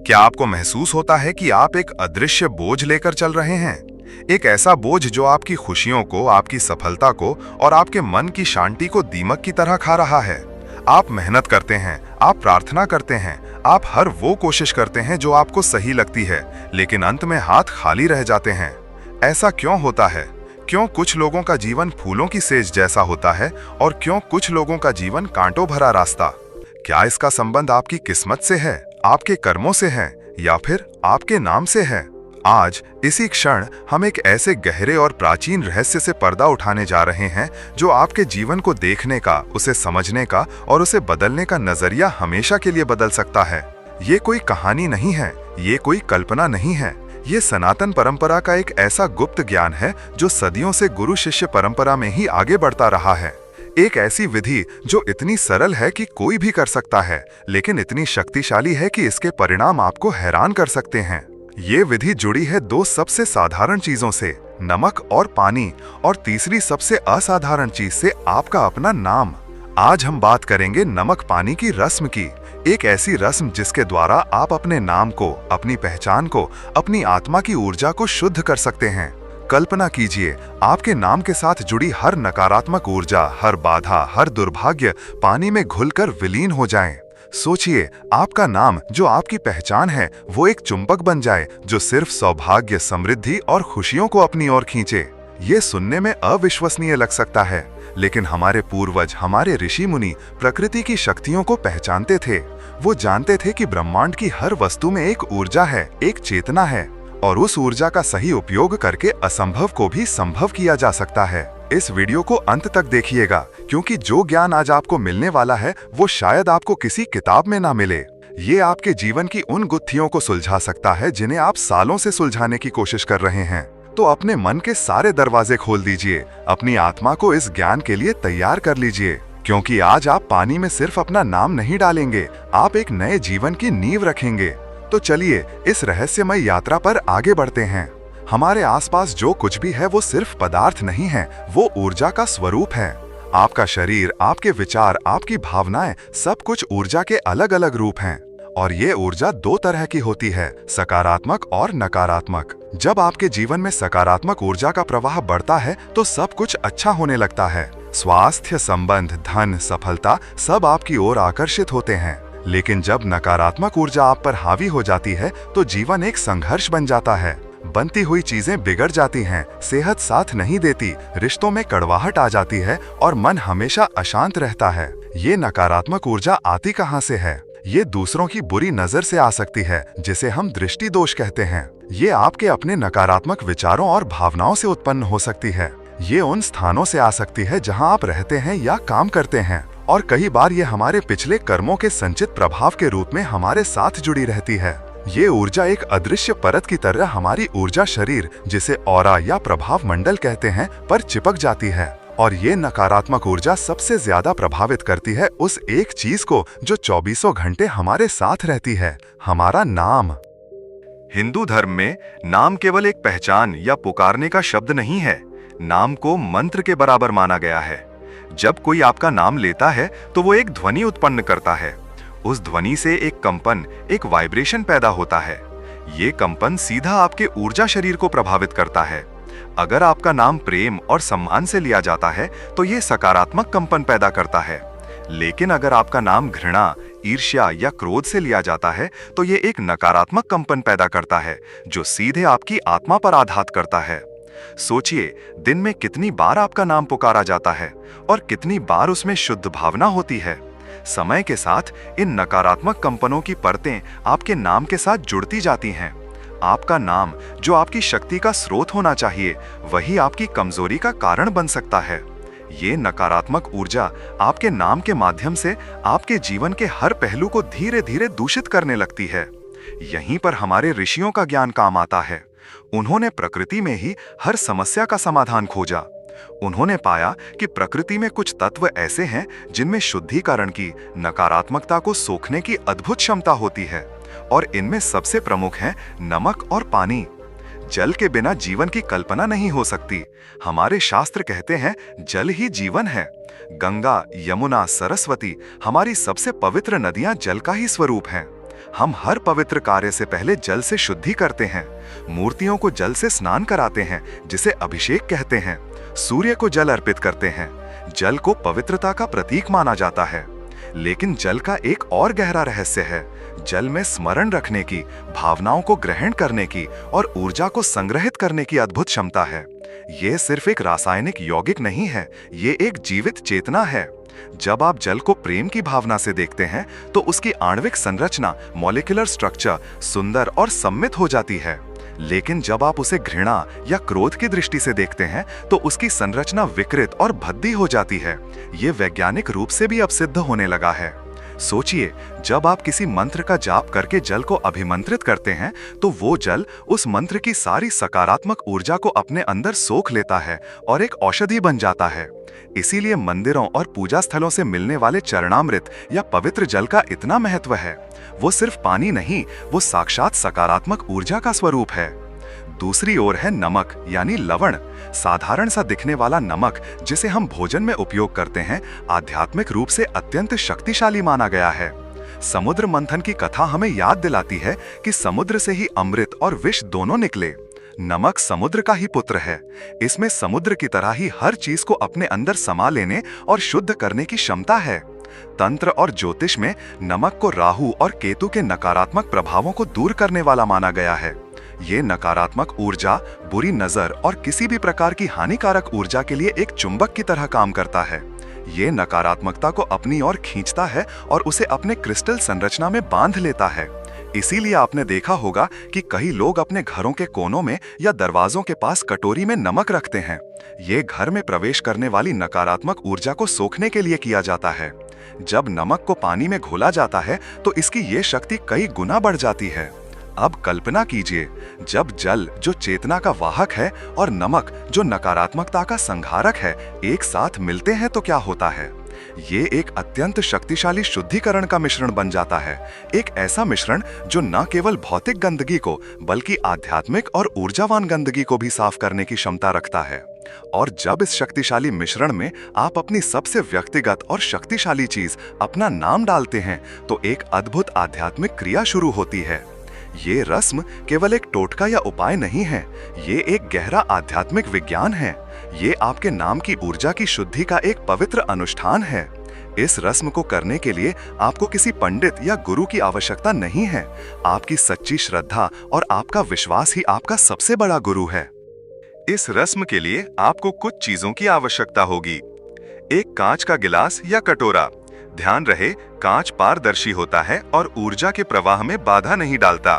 क्या आपको महसूस होता है कि आप एक अदृश्य बोझ लेकर चल रहे हैं? एक ऐसा बोझ जो आपकी खुशियों को, आपकी सफलता को और आपके मन की शांति को दीमक की तरह खा रहा है। आप मेहनत करते हैं, आप प्रार्थना करते हैं, आप हर वो कोशिश करते हैं जो आपको सही लगती है, लेकिन अंत में हाथ खाली रह जाते हैं। ऐसा क्यों होता है? क्यों कुछ लोगों का जीवन फूलों की सेज जैसा होता है और क्यों कुछ लोगों का जीवन कांटों भरा रास्ता? क्या इसका संबंध आपकी किस्मत से है, आपके कर्मों से है या फिर आपके नाम से है? आज इसी क्षण हम एक ऐसे गहरे और प्राचीन रहस्य से पर्दा उठाने जा रहे हैं जो आपके जीवन को देखने का, उसे समझने का और उसे बदलने का नजरिया हमेशा के लिए बदल सकता है। ये कोई कहानी नहीं है, ये कोई कल्पना नहीं है, ये सनातन परंपरा का एक ऐसा गुप्त ज्ञान है जो सदियों से गुरु शिष्य परंपरा में ही आगे बढ़ता रहा है। एक ऐसी विधि जो इतनी सरल है कि कोई भी कर सकता है, लेकिन इतनी शक्तिशाली है कि इसके परिणाम आपको हैरान कर सकते हैं। ये विधि जुड़ी है दो सबसे साधारण चीजों से, नमक और पानी, और तीसरी सबसे असाधारण चीज से, आपका अपना नाम। आज हम बात करेंगे नमक पानी की रस्म की, एक ऐसी रस्म जिसके द्वारा आप अपने नाम को, अपनी पहचान को, अपनी आत्मा की ऊर्जा को शुद्ध कर सकते हैं। कल्पना कीजिए, आपके नाम के साथ जुड़ी हर नकारात्मक ऊर्जा, हर बाधा, हर दुर्भाग्य पानी में घुलकर विलीन हो जाएं। सोचिए, आपका नाम जो आपकी पहचान है वो एक चुंबक बन जाए जो सिर्फ सौभाग्य, समृद्धि और खुशियों को अपनी ओर खींचे। ये सुनने में अविश्वसनीय लग सकता है, लेकिन हमारे पूर्वज, हमारे ऋषि मुनि प्रकृति की शक्तियों को पहचानते थे। वो जानते थे कि ब्रह्मांड की हर वस्तु में एक ऊर्जा है, एक चेतना है, और उस ऊर्जा का सही उपयोग करके असंभव को भी संभव किया जा सकता है। इस वीडियो को अंत तक देखिएगा, क्योंकि जो ज्ञान आज आपको मिलने वाला है वो शायद आपको किसी किताब में ना मिले। ये आपके जीवन की उन गुत्थियों को सुलझा सकता है जिन्हें आप सालों से सुलझाने की कोशिश कर रहे हैं। तो अपने मन के सारे दरवाजे खोल दीजिए, अपनी आत्मा को इस ज्ञान के लिए तैयार कर लीजिए, क्योंकि आज आप पानी में सिर्फ अपना नाम नहीं डालेंगे, आप एक नए जीवन की नींव रखेंगे। तो चलिए इस रहस्यमय यात्रा पर आगे बढ़ते हैं। हमारे आसपास जो कुछ भी है वो सिर्फ पदार्थ नहीं है, वो ऊर्जा का स्वरूप है। आपका शरीर, आपके विचार, आपकी भावनाएं, सब कुछ ऊर्जा के अलग अलग रूप हैं। और ये ऊर्जा दो तरह की होती है, सकारात्मक और नकारात्मक। जब आपके जीवन में सकारात्मक ऊर्जा का प्रवाह बढ़ता है तो सब कुछ अच्छा होने लगता है। स्वास्थ्य, संबंध, धन, सफलता सब आपकी ओर आकर्षित होते हैं। लेकिन जब नकारात्मक ऊर्जा आप पर हावी हो जाती है तो जीवन एक संघर्ष बन जाता है। बनती हुई चीजें बिगड़ जाती हैं, सेहत साथ नहीं देती, रिश्तों में कड़वाहट आ जाती है और मन हमेशा अशांत रहता है। ये नकारात्मक ऊर्जा आती कहाँ से है? ये दूसरों की बुरी नजर से आ सकती है, जिसे हम दृष्टि दोष कहते हैं। ये आपके अपने नकारात्मक विचारों और भावनाओं से उत्पन्न हो सकती है। ये उन स्थानों से आ सकती है जहाँ आप रहते हैं या काम करते हैं, और कई बार ये हमारे पिछले कर्मों के संचित प्रभाव के रूप में हमारे साथ जुड़ी रहती है। ये ऊर्जा एक अदृश्य परत की तरह हमारी ऊर्जा शरीर, जिसे ऑरा या प्रभाव मंडल कहते हैं, पर चिपक जाती है। और ये नकारात्मक ऊर्जा सबसे ज्यादा प्रभावित करती है उस एक चीज को जो 24 घंटे हमारे साथ रहती है, हमारा नाम। हिंदू धर्म में नाम केवल एक पहचान या पुकारने का शब्द नहीं है, नाम को मंत्र के बराबर माना गया है। जब कोई आपका नाम लेता है तो वो एक ध्वनि उत्पन्न करता है। उस ध्वनि से एक कंपन, एक वाइब्रेशन पैदा होता है। ये कंपन सीधा आपके ऊर्जा शरीर को प्रभावित करता है। अगर आपका नाम प्रेम और सम्मान से लिया जाता है तो ये सकारात्मक कंपन पैदा करता है। लेकिन अगर आपका नाम घृणा, ईर्ष्या या क्रोध से लिया जाता है तो ये एक नकारात्मक कंपन पैदा करता है जो सीधे आपकी आत्मा पर आघात करता है। सोचिए, दिन में कितनी बार आपका नाम पुकारा जाता है और कितनी बार उसमें शुद्ध भावना होती है। समय के साथ इन नकारात्मक कंपनों की परतें आपके नाम के साथ जुड़ती जाती हैं। आपका नाम जो आपकी शक्ति का स्रोत होना चाहिए, वही आपकी कमजोरी का कारण बन सकता है। ये नकारात्मक ऊर्जा आपके नाम के माध्यम से आपके जीवन के हर पहलू को धीरे धीरे दूषित करने लगती है। यहीं पर हमारे ऋषियों का ज्ञान काम आता है। उन्होंने प्रकृति में ही हर समस्या का समाधान खोजा। उन्होंने पाया कि प्रकृति में कुछ तत्व ऐसे हैं जिनमें शुद्धिकरण की, नकारात्मकता को सोखने की अद्भुत क्षमता होती है, और इनमें सबसे प्रमुख हैं नमक और पानी। जल के बिना जीवन की कल्पना नहीं हो सकती। हमारे शास्त्र कहते हैं जल ही जीवन है। गंगा, यमुना, सरस्वती हमारी सबसे पवित्र नदियां जल का ही स्वरूप हैं। हम हर पवित्र कार्य से पहले जल से शुद्धि करते हैं। मूर्तियों को जल से स्नान कराते हैं, जिसे अभिषेक कहते हैं। सूर्य को जल अर्पित करते हैं। जल को पवित्रता का प्रतीक माना जाता है। लेकिन जल का एक और गहरा रहस्य है। जल में स्मरण रखने की, भावनाओं को ग्रहण करने की और ऊर्जा को संग्रहित करने की अद्भुत क्षमता है। ये सिर्फ एक रासायनिक यौगिक नहीं है, ये एक जीवित चेतना है। जब आप जल को प्रेम की भावना से देखते हैं तो उसकी आणविक संरचना, मॉलिक्यूलर स्ट्रक्चर सुंदर और सम्मित हो जाती है। लेकिन जब आप उसे घृणा या क्रोध की दृष्टि से देखते हैं तो उसकी संरचना विकृत और भद्दी हो जाती है। ये वैज्ञानिक रूप से भी अब सिद्ध होने लगा है। सोचिए, जब आप किसी मंत्र का जाप करके जल को अभिमंत्रित करते हैं तो वो जल उस मंत्र की सारी सकारात्मक ऊर्जा को अपने अंदर सोख लेता है और एक औषधि बन जाता है। इसीलिए मंदिरों और पूजा स्थलों से मिलने वाले चरणामृत या पवित्र जल का इतना महत्व है। वो सिर्फ पानी नहीं, वो साक्षात सकारात्मक ऊर्जा का स्वरूप है। दूसरी ओर है नमक यानी लवण। साधारण सा दिखने वाला नमक जिसे हम भोजन में उपयोग करते हैं, आध्यात्मिक रूप से अत्यंत शक्तिशाली माना गया है। समुद्र मंथन की कथा हमें याद दिलाती है कि समुद्र से ही अमृत और विष दोनों निकले। नमक समुद्र का ही पुत्र है। इसमें समुद्र की तरह ही हर चीज को अपने अंदर समा लेने और शुद्ध करने की क्षमता है। तंत्र और ज्योतिष में नमक को राहु और केतु के नकारात्मक प्रभावों को दूर करने वाला माना गया है। ये नकारात्मक ऊर्जा, बुरी नजर और किसी भी प्रकार की हानिकारक ऊर्जा के लिए एक चुंबक की तरह काम करता है। ये नकारात्मकता को अपनी ओर खींचता है और उसे अपने क्रिस्टल संरचना में बांध लेता है। इसीलिए आपने देखा होगा कि कई लोग अपने घरों के कोनों में या दरवाजों के पास कटोरी में नमक रखते हैं। ये घर में प्रवेश करने वाली नकारात्मक ऊर्जा को सोखने के लिए किया जाता है। जब नमक को पानी में घोला जाता है तो इसकी ये शक्ति कई गुना बढ़ जाती है। अब कल्पना कीजिए, जब जल जो चेतना का वाहक है और नमक जो नकारात्मकता का संहारक है एक साथ मिलते हैं तो क्या होता है। ये एक अत्यंत शक्तिशाली शुद्धिकरण का मिश्रण बन जाता है। एक ऐसा मिश्रण जो न केवल भौतिक गंदगी को बल्कि आध्यात्मिक और ऊर्जावान गंदगी को भी साफ करने की क्षमता रखता है। और जब इस शक्तिशाली मिश्रण में आप अपनी सबसे व्यक्तिगत और शक्तिशाली चीज, अपना नाम डालते हैं तो एक अद्भुत आध्यात्मिक क्रिया शुरू होती है। ये रस्म केवल एक टोटका या उपाय नहीं है, ये एक गहरा आध्यात्मिक विज्ञान है। ये आपके नाम की ऊर्जा की शुद्धि का एक पवित्र अनुष्ठान है। इस रस्म को करने के लिए आपको किसी पंडित या गुरु की आवश्यकता नहीं है। आपकी सच्ची श्रद्धा और आपका विश्वास ही आपका सबसे बड़ा गुरु है। इस रस्म के लिए आपको कुछ चीजों की आवश्यकता होगी। एक कांच का गिलास या कटोरा। ध्यान रहे, कांच पारदर्शी होता है और ऊर्जा के प्रवाह में बाधा नहीं डालता।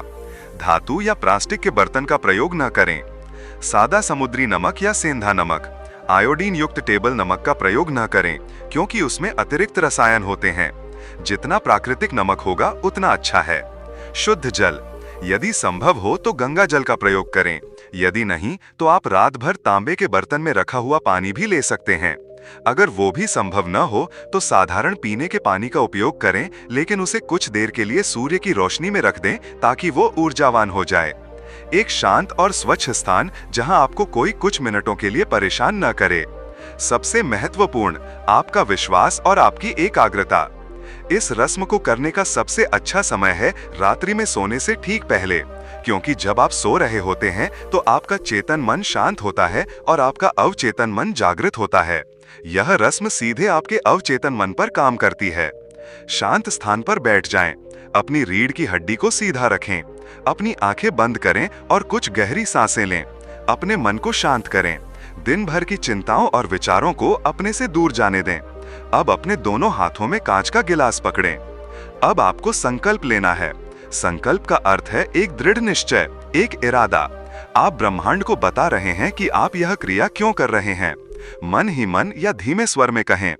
धातु या प्लास्टिक के बर्तन का प्रयोग न करें। सादा समुद्री नमक या सेंधा नमक, आयोडीन युक्त टेबल नमक का प्रयोग न करें क्योंकि उसमें अतिरिक्त रसायन होते हैं। जितना प्राकृतिक नमक होगा उतना अच्छा है। शुद्ध जल, यदि संभव हो तो गंगा जल का प्रयोग करें। यदि नहीं तो आप रात भर तांबे के बर्तन में रखा हुआ पानी भी ले सकते हैं। अगर वो भी संभव न हो तो साधारण पीने के पानी का उपयोग करें, लेकिन उसे कुछ देर के लिए सूर्य की रोशनी में रख दें ताकि वो ऊर्जावान हो जाए। एक शांत और स्वच्छ स्थान जहां आपको कोई कुछ मिनटों के लिए परेशान न करे। सबसे महत्वपूर्ण, आपका विश्वास और आपकी एकाग्रता। इस रस्म को करने का सबसे अच्छा समय है रात्रि में सोने से ठीक पहले, क्योंकि जब आप सो रहे होते हैं तो आपका चेतन मन शांत होता है और आपका अवचेतन मन जागृत होता है। यह रस्म सीधे आपके अवचेतन मन पर काम करती है। शांत स्थान पर बैठ जाएं, अपनी रीढ़ की हड्डी को सीधा रखें, अपनी आंखें बंद करें और कुछ गहरी सांसें लें। अपने मन को शांत करें, दिन भर की चिंताओं और विचारों को अपने से दूर जाने दें। अब अपने दोनों हाथों में कांच का गिलास पकड़ें। अब आपको संकल्प लेना है। संकल्प का अर्थ है एक दृढ़ निश्चय, एक इरादा। आप ब्रह्मांड को बता रहे हैं कि आप यह क्रिया क्यों कर रहे हैं। मन ही मन या धीमे स्वर में कहें,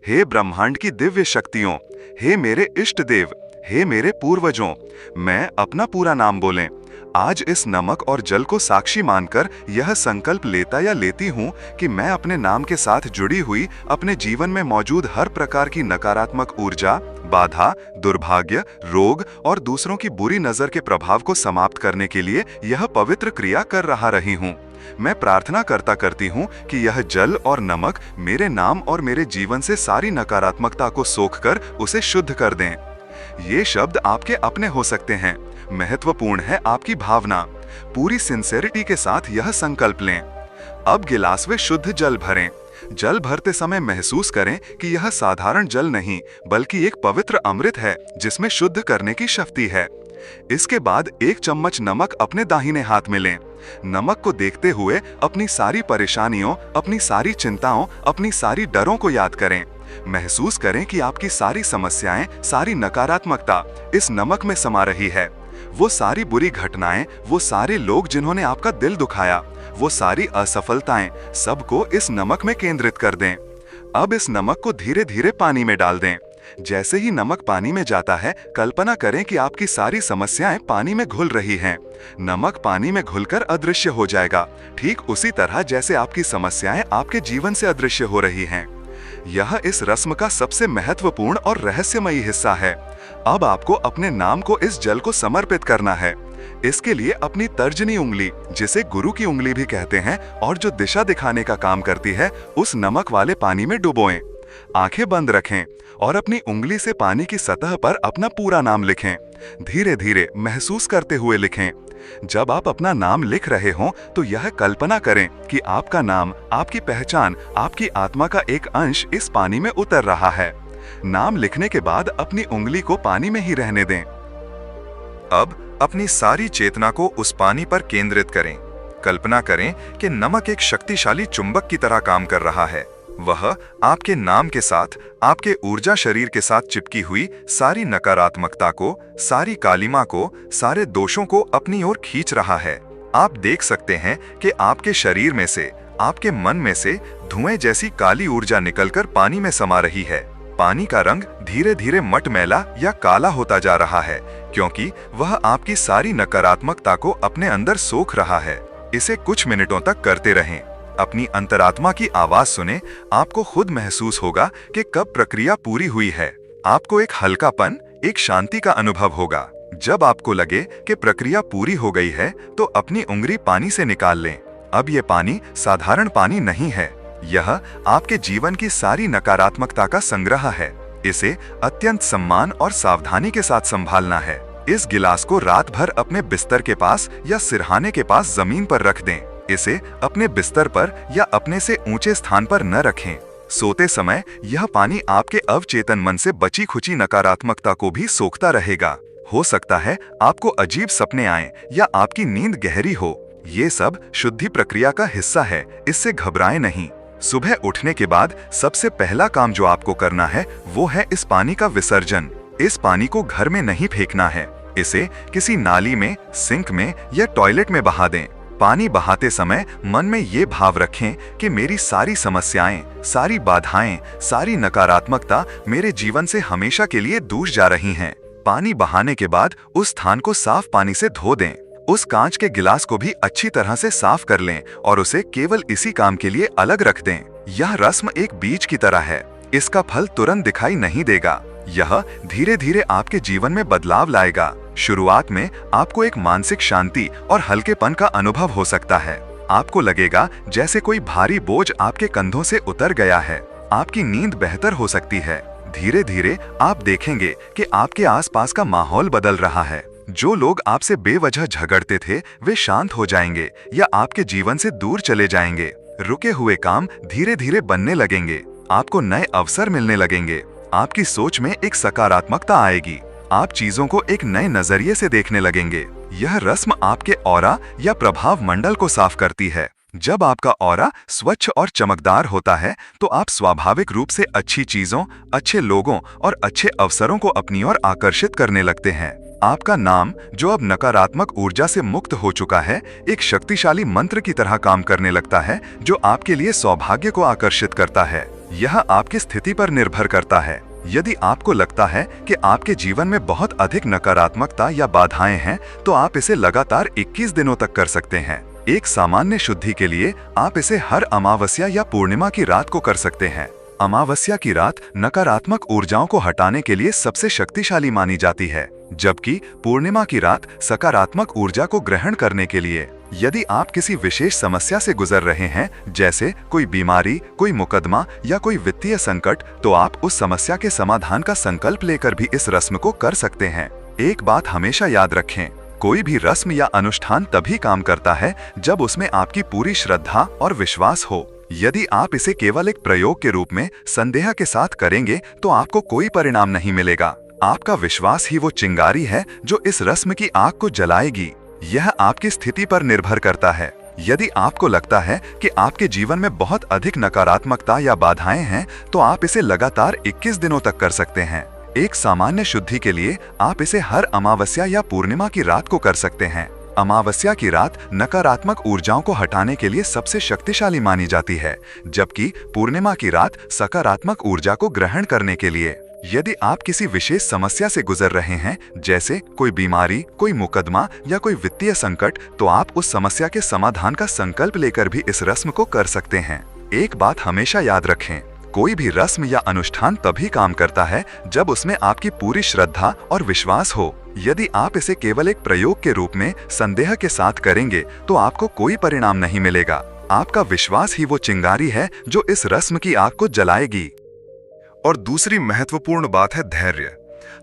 हे ब्रह्मांड की दिव्य शक्तियों, हे मेरे इष्ट देव, हे मेरे पूर्वजों। मैं अपना पूरा नाम बोलें। आज इस नमक और जल को साक्षी मानकर यह संकल्प लेता या लेती हूँ कि मैं अपने नाम के साथ जुड़ी हुई अपने जीवन में मौजूद हर प्रकार की नकारात्मक ऊर्जा, बाधा, दुर्भाग्य, रोग और दूसरों की बुरी नजर के प्रभाव को समाप्त करने के लिए यह पवित्र क्रिया कर रही हूँ। मैं प्रार्थना करती हूँ कि यह जल और नमक मेरे नाम और मेरे जीवन से सारी नकारात्मकता को सोखकर उसे शुद्ध कर दें। ये शब्द आपके अपने हो सकते हैं। महत्वपूर्ण है आपकी भावना। पूरी सिंसेरिटी के साथ यह संकल्प लें। अब गिलास में शुद्ध जल भरें। जल भरते समय महसूस करें कि यह साधारण जल नहीं बल्कि एक पवित्र अमृत है जिसमें शुद्ध करने की शक्ति है। इसके बाद 1 चम्मच नमक अपने दाहिने हाथ में लें। नमक को देखते हुए अपनी सारी परेशानियों, अपनी सारी चिंताओं, अपनी सारी डरों को याद करें। महसूस करें कि आपकी सारी समस्याएं, सारी नकारात्मकता इस नमक में समा रही है। वो सारी बुरी घटनाएं, वो सारे लोग जिन्होंने आपका दिल दुखाया, वो सारी असफलताएं, सबको इस नमक में केंद्रित कर दें। अब इस नमक को धीरे धीरे पानी में डाल दें। जैसे ही नमक पानी में जाता है, कल्पना करें कि आपकी सारी समस्याएं पानी में घुल रही हैं। नमक पानी में घुलकर अदृश्य हो जाएगा, ठीक उसी तरह जैसे आपकी समस्याएं आपके जीवन से अदृश्य हो रही हैं। यह इस रस्म का सबसे महत्वपूर्ण और रहस्यमयी हिस्सा है। अब आपको अपने नाम को इस जल को समर्पित करना है। इसके लिए अपनी तर्जनी उंगली, जिसे गुरु की उंगली भी कहते हैं और जो दिशा दिखाने का काम करती है, उस नमक वाले पानी में डुबोएं। आंखें बंद रखें और अपनी उंगली से पानी की सतह पर अपना पूरा नाम लिखें। धीरे धीरे महसूस करते हुए लिखें। जब आप अपना नाम लिख रहे हों तो यह कल्पना करें कि आपका नाम, आपकी पहचान, आपकी आत्मा का एक अंश इस पानी में उतर रहा है। नाम लिखने के बाद अपनी उंगली को पानी में ही रहने दें। अब अपनी सारी चेतना को उस पानी पर केंद्रित करें। कल्पना करें कि नमक एक शक्तिशाली चुंबक की तरह काम कर रहा है। वह आपके नाम के साथ, आपके ऊर्जा शरीर के साथ चिपकी हुई सारी नकारात्मकता को, सारी कालिमा को, सारे दोषों को अपनी ओर खींच रहा है। आप देख सकते हैं कि आपके शरीर में से, आपके मन में से धुएं जैसी काली ऊर्जा निकलकर पानी में समा रही है। पानी का रंग धीरे धीरे मटमैला या काला होता जा रहा है, क्योंकि वह आपकी सारी नकारात्मकता को अपने अंदर सोख रहा है। इसे कुछ मिनटों तक करते रहें। अपनी अंतरात्मा की आवाज सुने। आपको खुद महसूस होगा कि कब प्रक्रिया पूरी हुई है। आपको एक हल्कापन, एक शांति का अनुभव होगा। जब आपको लगे कि प्रक्रिया पूरी हो गई है तो अपनी उंगली पानी से निकाल लें। अब ये पानी साधारण पानी नहीं है, यह आपके जीवन की सारी नकारात्मकता का संग्रह है। इसे अत्यंत सम्मान और सावधानी के साथ संभालना है। इस गिलास को रात भर अपने बिस्तर के पास या सिरहाने के पास जमीन पर रख दें। इसे अपने बिस्तर पर या अपने से ऊंचे स्थान पर न रखें। सोते समय यह पानी आपके अवचेतन मन से बची खुची नकारात्मकता को भी सोखता रहेगा। हो सकता है आपको अजीब सपने आएं या आपकी नींद गहरी हो। ये सब शुद्धि प्रक्रिया का हिस्सा है, इससे घबराएं नहीं। सुबह उठने के बाद सबसे पहला काम जो आपको करना है वो है इस पानी का विसर्जन। इस पानी को घर में नहीं फेंकना है। इसे किसी नाली में, सिंक में या टॉयलेट में बहा दें। पानी बहाते समय मन में ये भाव रखें कि मेरी सारी समस्याएं, सारी बाधाएं, सारी नकारात्मकता मेरे जीवन से हमेशा के लिए दूर जा रही हैं। पानी बहाने के बाद उस स्थान को साफ पानी से धो दें। उस कांच के गिलास को भी अच्छी तरह से साफ कर लें और उसे केवल इसी काम के लिए अलग रख दें। यह रस्म एक बीज की तरह है। इसका फल तुरंत दिखाई नहीं देगा। यह धीरे धीरे आपके जीवन में बदलाव लाएगा। शुरुआत में आपको एक मानसिक शांति और हल्केपन का अनुभव हो सकता है। आपको लगेगा जैसे कोई भारी बोझ आपके कंधों से उतर गया है। आपकी नींद बेहतर हो सकती है। धीरे धीरे आप देखेंगे कि आपके आसपास का माहौल बदल रहा है। जो लोग आपसे बेवजह झगड़ते थे वे शांत हो जाएंगे या आपके जीवन से दूर चले जाएंगे। रुके हुए काम धीरे धीरे बनने लगेंगे। आपको नए अवसर मिलने लगेंगे। आपकी सोच में एक सकारात्मकता आएगी। आप चीजों को एक नए नजरिए से देखने लगेंगे। यह रस्म आपके ऑरा या प्रभाव मंडल को साफ करती है। जब आपका ऑरा स्वच्छ और चमकदार होता है तो आप स्वाभाविक रूप से अच्छी चीजों, अच्छे लोगों और अच्छे अवसरों को अपनी ओर आकर्षित करने लगते हैं। आपका नाम, जो अब नकारात्मक ऊर्जा से मुक्त हो चुका है, एक शक्तिशाली मंत्र की तरह काम करने लगता है जो आपके लिए सौभाग्य को आकर्षित करता है। यह आपकी स्थिति पर निर्भर करता है। यदि आपको लगता है कि आपके जीवन में बहुत अधिक नकारात्मकता या बाधाएं हैं तो आप इसे लगातार 21 दिनों तक कर सकते हैं। एक सामान्य शुद्धि के लिए आप इसे हर अमावस्या या पूर्णिमा की रात को कर सकते हैं। अमावस्या की रात नकारात्मक ऊर्जाओं को हटाने के लिए सबसे शक्तिशाली मानी जाती है। जबकि पूर्णिमा की रात सकारात्मक ऊर्जा को ग्रहण करने के लिए। यदि आप किसी विशेष समस्या से गुजर रहे हैं, जैसे कोई बीमारी, कोई मुकदमा या कोई वित्तीय संकट, तो आप उस समस्या के समाधान का संकल्प लेकर भी इस रस्म को कर सकते हैं। एक बात हमेशा याद रखें, कोई भी रस्म या अनुष्ठान तभी काम करता है जब उसमें आपकी पूरी श्रद्धा और विश्वास हो। यदि आप इसे केवल एक प्रयोग के रूप में संदेह के साथ करेंगे तो आपको कोई परिणाम नहीं मिलेगा। आपका विश्वास ही वो चिंगारी है जो इस रस्म की आग को जलाएगी। यह आपकी स्थिति पर निर्भर करता है। यदि आपको लगता है कि आपके जीवन में बहुत अधिक नकारात्मकता या बाधाएं हैं, तो आप इसे लगातार 21 दिनों तक कर सकते हैं। एक सामान्य शुद्धि के लिए आप इसे हर अमावस्या या पूर्णिमा की रात को कर सकते हैं। अमावस्या की रात नकारात्मक ऊर्जाओं को हटाने के लिए सबसे शक्तिशाली मानी जाती है, जबकि पूर्णिमा की रात सकारात्मक ऊर्जा को ग्रहण करने के लिए। यदि आप किसी विशेष समस्या से गुजर रहे हैं, जैसे कोई बीमारी, कोई मुकदमा या कोई वित्तीय संकट, तो आप उस समस्या के समाधान का संकल्प लेकर भी इस रस्म को कर सकते हैं। एक बात हमेशा याद रखें, कोई भी रस्म या अनुष्ठान तभी काम करता है जब उसमें आपकी पूरी श्रद्धा और विश्वास हो। यदि आप इसे केवल एक प्रयोग के रूप में संदेह के साथ करेंगे तो आपको कोई परिणाम नहीं मिलेगा। आपका विश्वास ही वो चिंगारी है जो इस रस्म की आग को जलाएगी। और दूसरी महत्वपूर्ण बात है धैर्य।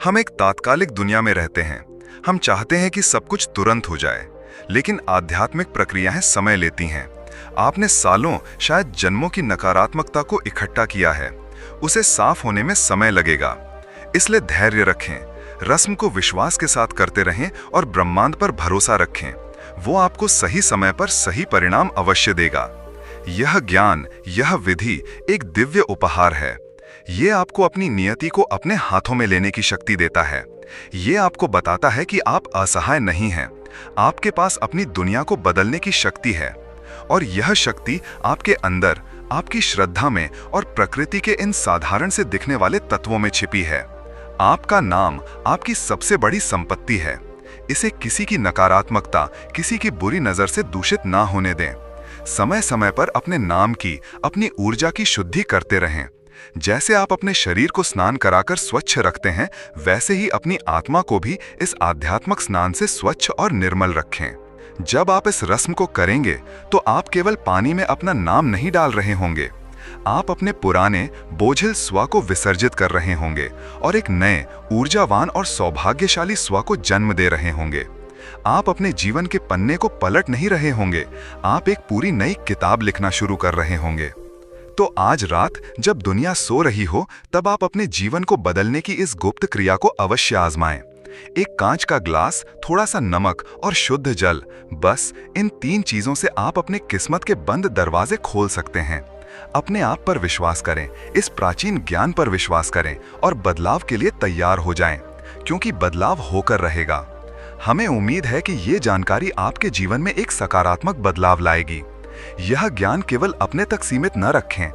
हम एक तात्कालिक दुनिया में रहते हैं। हम चाहते हैं कि सब कुछ तुरंत हो जाए, लेकिन आध्यात्मिक प्रक्रियाएं समय लेती हैं। आपने सालों, शायद जन्मों की नकारात्मकता को इकट्ठा किया है, उसे साफ होने में समय लगेगा। इसलिए धैर्य रखें, रस्म को विश्वास के साथ करते रहें और ब्रह्मांड पर भरोसा रखें। वो आपको सही समय पर सही परिणाम अवश्य देगा। यह ज्ञान, यह विधि एक दिव्य उपहार है। ये आपको अपनी नियति को अपने हाथों में लेने की शक्ति देता है। ये आपको बताता है कि आप असहाय नहीं हैं। आपके पास अपनी दुनिया को बदलने की शक्ति है, और यह शक्ति आपके अंदर, आपकी श्रद्धा में और प्रकृति के इन साधारण से दिखने वाले तत्वों में छिपी है। आपका नाम आपकी सबसे बड़ी संपत्ति है। इसे किसी की नकारात्मकता, किसी की बुरी नजर से दूषित ना होने दें। समय समय पर अपने नाम की, अपनी ऊर्जा की शुद्धि करते रहें। जैसे आप अपने शरीर को स्नान कराकर स्वच्छ रखते हैं, वैसे ही अपनी आत्मा को भी इस आध्यात्मिक स्नान से स्वच्छ और निर्मल रखें। जब आप इस रस्म को करेंगे तो आप केवल पानी में अपना नाम नहीं डाल रहे होंगे, आप अपने पुराने बोझिल स्व को विसर्जित कर रहे होंगे और एक नए, ऊर्जावान और सौभाग्यशाली स्व को जन्म दे रहे होंगे। आप अपने जीवन के पन्ने को पलट नहीं रहे होंगे, आप एक पूरी नई किताब लिखना शुरू कर रहे होंगे। तो आज रात जब दुनिया सो रही हो, तब आप अपने जीवन को बदलने की इस गुप्त क्रिया को अवश्य आजमाएं। एक कांच का ग्लास, थोड़ा सा नमक और शुद्ध जल, बस इन 3 चीजों से आप अपने किस्मत के बंद दरवाजे खोल सकते हैं। अपने आप पर विश्वास करें, इस प्राचीन ज्ञान पर विश्वास करें और बदलाव के लिए तैयार हो जाएं, क्योंकि बदलाव होकर रहेगा। हमें उम्मीद है कि ये जानकारी आपके जीवन में एक सकारात्मक बदलाव लाएगी। यह ज्ञान केवल अपने तक सीमित न रखें,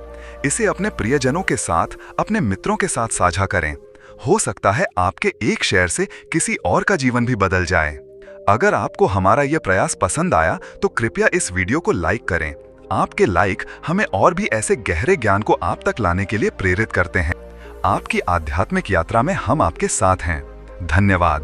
इसे अपने प्रियजनों के साथ, अपने मित्रों के साथ साझा करें। हो सकता है आपके एक शेयर से किसी और का जीवन भी बदल जाए। अगर आपको हमारा यह प्रयास पसंद आया तो कृपया इस वीडियो को लाइक करें। आपके लाइक हमें और भी ऐसे गहरे ज्ञान को आप तक लाने के लिए प्रेरित करते हैं। आपकी आध्यात्मिक यात्रा में हम आपके साथ हैं। धन्यवाद।